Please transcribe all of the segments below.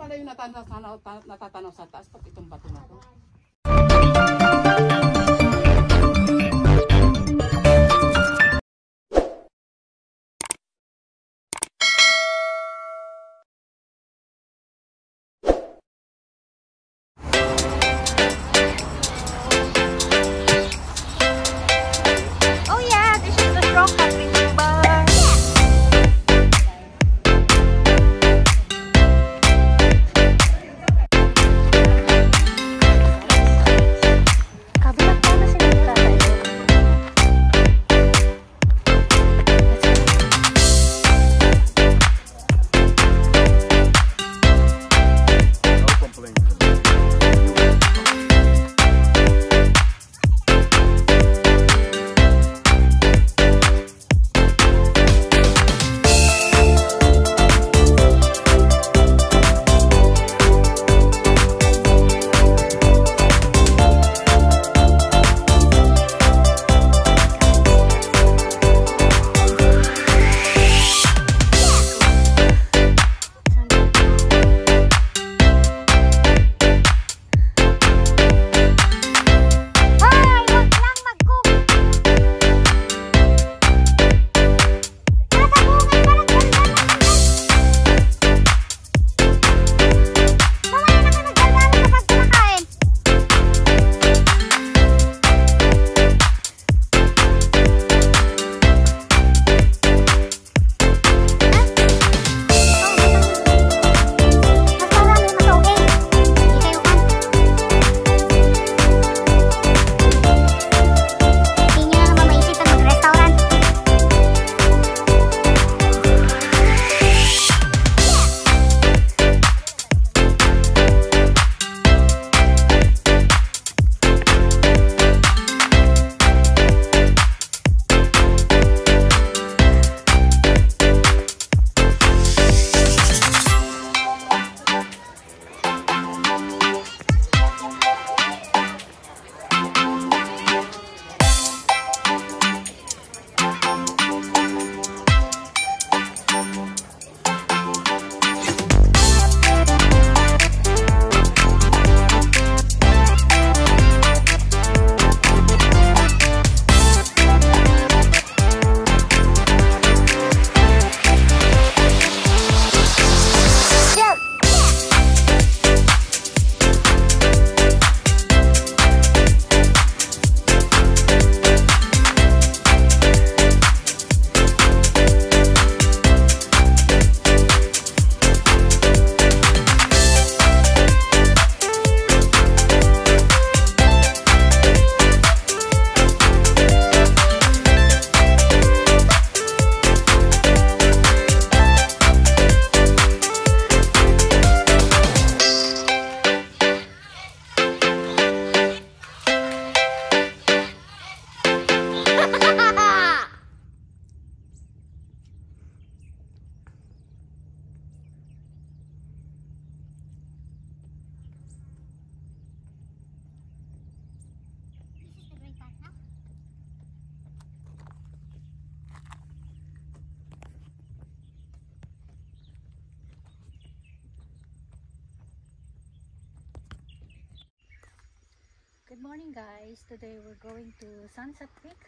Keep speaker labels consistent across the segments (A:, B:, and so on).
A: pala yung natatanaw sa taas pag itong bato na to.
B: Good morning guys, today we're going to Sunset Peak,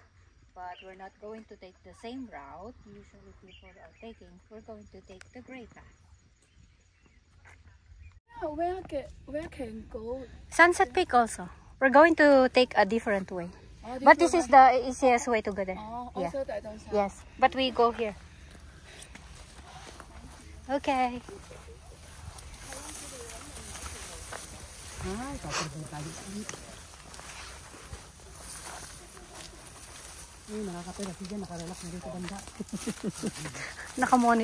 B: but we're not going to take the same route usually people are taking. We're going to take the gray path.
C: Where can go?
B: Sunset Peak also. We're going to take a different way. But this is the easiest way to go there. Yeah. Yes, but we go here. Okay.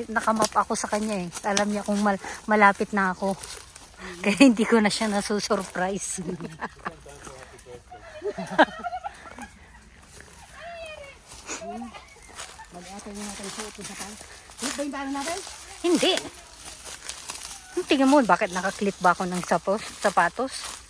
B: Nakamap ako sa kanya eh. Alam niya kung malapit na ako. Kaya hindi ko na siya nasusurprise.
A: Mag-atay na natin suot sa pang. Clip ba yung daan natin?
B: Hindi. Tingnan mo, bakit nakaklip ba ako ng sapatos?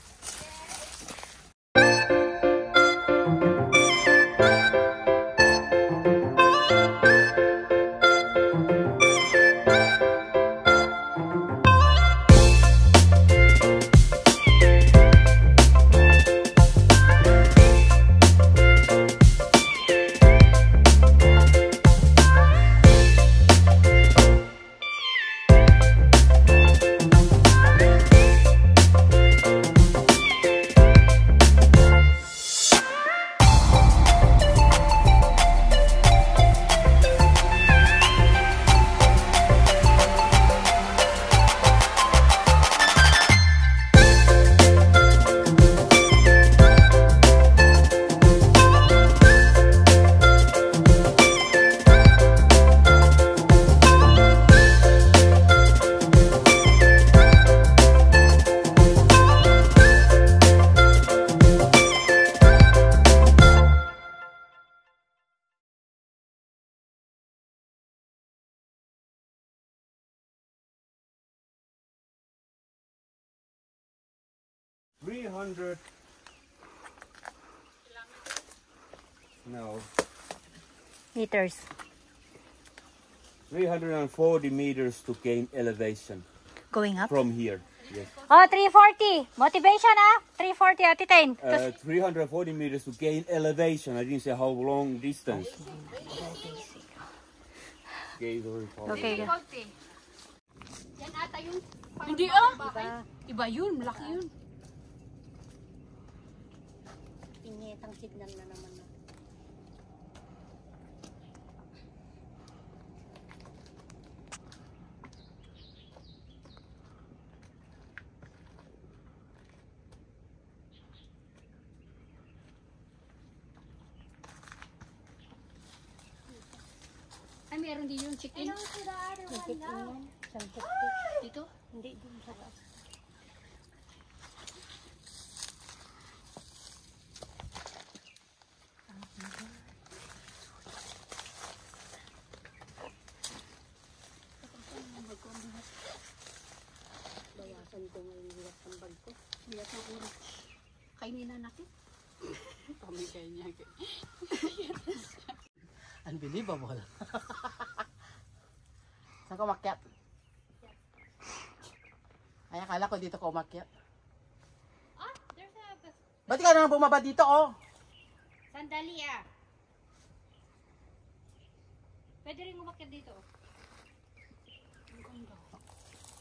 D: 300. No.
B: Meters.
D: 340 meters to gain elevation
B: Going up?
D: from here. Yes.
B: Oh, 340. Motivation, ah? 340, Ate Tain.
D: 340 meters to gain elevation. I didn't say how long distance. Okay, very far.
B: Okay.
A: Yan ata yung
C: Hindi Iba yun, malaki yun.
B: Pinyetang signal na naman.
A: ay meron din yung chicken.
B: Dito? Hindi, dito sa taas.
A: Bawasan ko ngayon hirap ang bag ko. Hirap ang oras. Kainin na natin.
C: Kami kanya. Unbelievable. Saan ka umakyat? Ay, akala ko dito ka umakyat.
B: Ah, there's a...
C: Ba't ka naman bumaba dito, oh?
B: Sandali, ah. Pwede rin umakyat dito.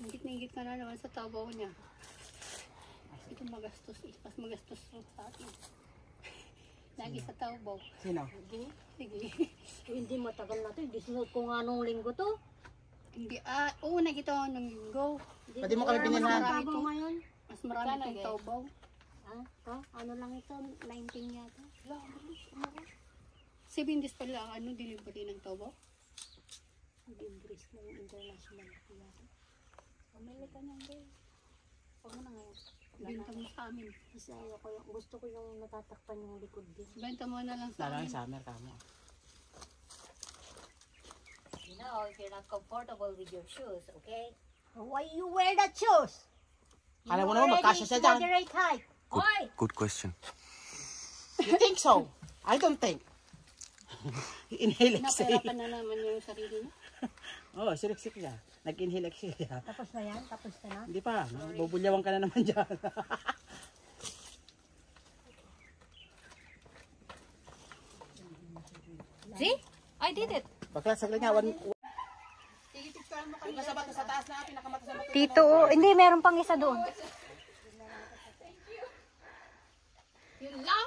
A: Hingit na hingit ka na naman sa tabaw niya. Ito magastos. Mas magastos sa atin. Lagi sa tabaw.
C: Sino?
A: Sige.
B: Hindi matagal na to. Disunod ko nga nung linggo to.
A: Hindi, oo, nakita ko ng linggo.
C: Pwede mo kami binilhan.
A: marami
B: Tabaw
A: ito.
B: ngayon.
A: Mas marami
B: Magkano,
A: itong
B: guys?
A: tabaw.
B: Ah, to? Ano lang ito? 19 yata.
A: 7 days pala ang delivery ng tabaw.
B: Deliveries na yung international yata. Pamili ka niyan, guys. Huwag mo na ngayon.
A: Benta mo sa amin.
B: Kasi ayoko yung, gusto ko yung natatakpan yung likod din.
A: Benta mo na lang sa
C: Lalo
A: amin.
C: yung summer ka mo.
B: You know, if you're not comfortable with your shoes, okay? Why you wear that shoes?
C: Kala mo naman magkasya siya dyan.
B: Moderate height. Oy!
D: Good question.
C: You think so? I don't think. Inhale exhale.
A: Napahirapan na naman yung sarili niya.
C: Oo, siliksik niya. Nag-inhale exhale siya.
B: Tapos na yan? Tapos na na?
C: Hindi pa. Bubulyawan ka na naman dyan.
B: See? I did it.
C: Bakla, saglit nga. Pinakasabato sa taas na. Pinakamata sa bato.
B: Tito, hindi, meron pang isa doon.
A: Yun lang?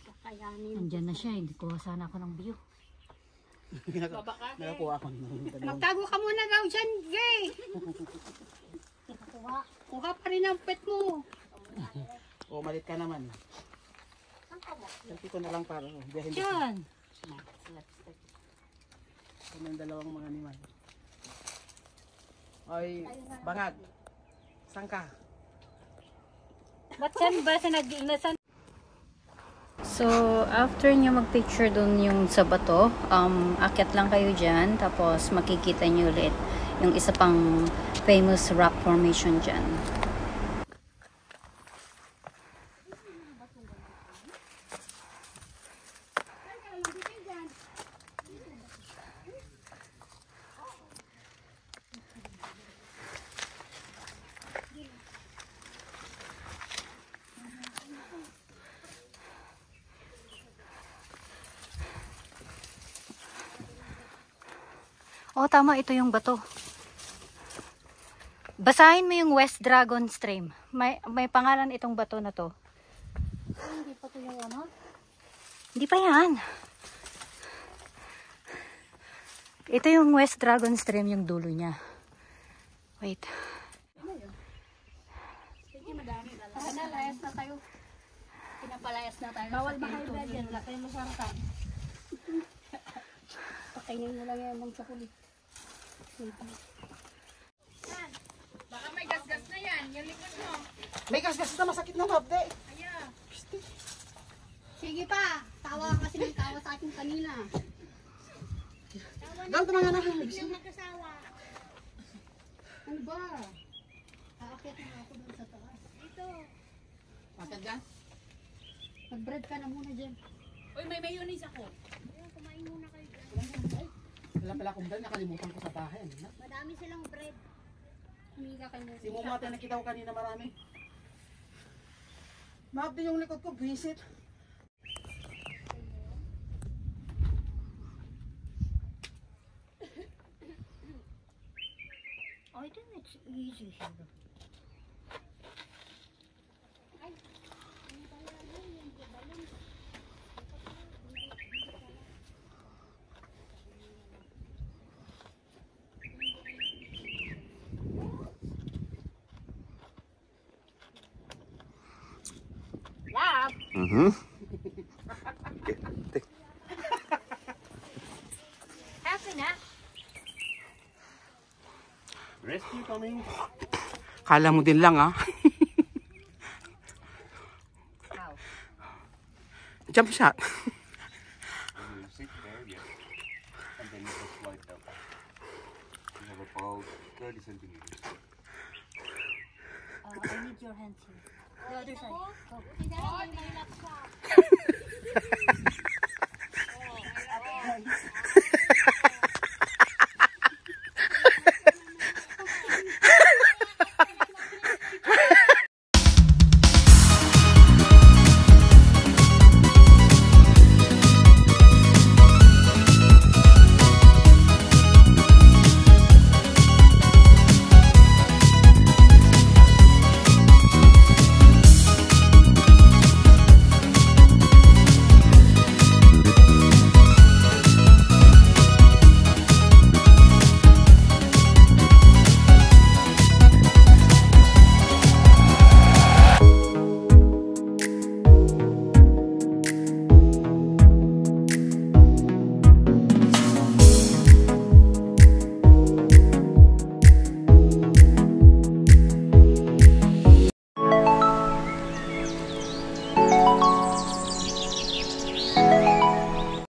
B: Kakayanin. Andyan na siya, hindi ko sana ako ng view.
C: Nakakuha ako ng dalawang.
A: Magtago ka muna daw dyan, Gay.
B: Nakakuha.
A: Kuha pa rin ang pet mo.
C: O, malit ka naman. Selfie ko na lang para. Biyahin ko.
B: Diyan.
C: Kami yung dalawang mga animal. Oy, bangag. Saan ka?
B: Ba't saan ba sa nag-inasan? So, after nyo mag-picture dun yung sa bato, akyat lang kayo dyan, tapos makikita nyo ulit yung isa pang famous rock formation dyan. Oh, tama. Ito yung bato. Basahin mo yung West Dragon Stream. May pangalan itong bato na to.
A: Hindi pa ito yung ano?
B: Hindi pa yan. Ito yung West Dragon Stream, yung dulo niya. Wait.
A: Sige, madami na lang. Layas na tayo. Pinapalayas na tayo. Bawal ba kayo ba dyan? Wala tayong masarap. Pakainin mo lang yan mong chocolate.
E: Baka may gasgas na yan, yung likod mo.
C: May gasgas na masakit na mabde.
E: Ayan.
A: Sige pa. Tawa kasi ng tawa sa akin kanina.
E: Tawa
C: Doon ka mga anak.
A: Ano ba? Aakyat na ako doon sa taas.
C: Bakit dyan?
A: Mag-bread ka na muna dyan.
E: Uy, may mayonnaise ako.
C: Wala pala akong bread, nakalimutan ko sa bahay.
F: Madami silang bread.
A: Huminga ka muna.
C: Si Muma tayo nakita ko kanina marami. Maabdi yung likod ko, visit.
F: I think it's easy here. Happy na?
D: Rescue coming.
C: Kala mo din lang, ah. Jump shot.
D: You sit there, yes. And then you just slide down. You have about 30 centimeters.
F: I need your hands here. The other side. Go.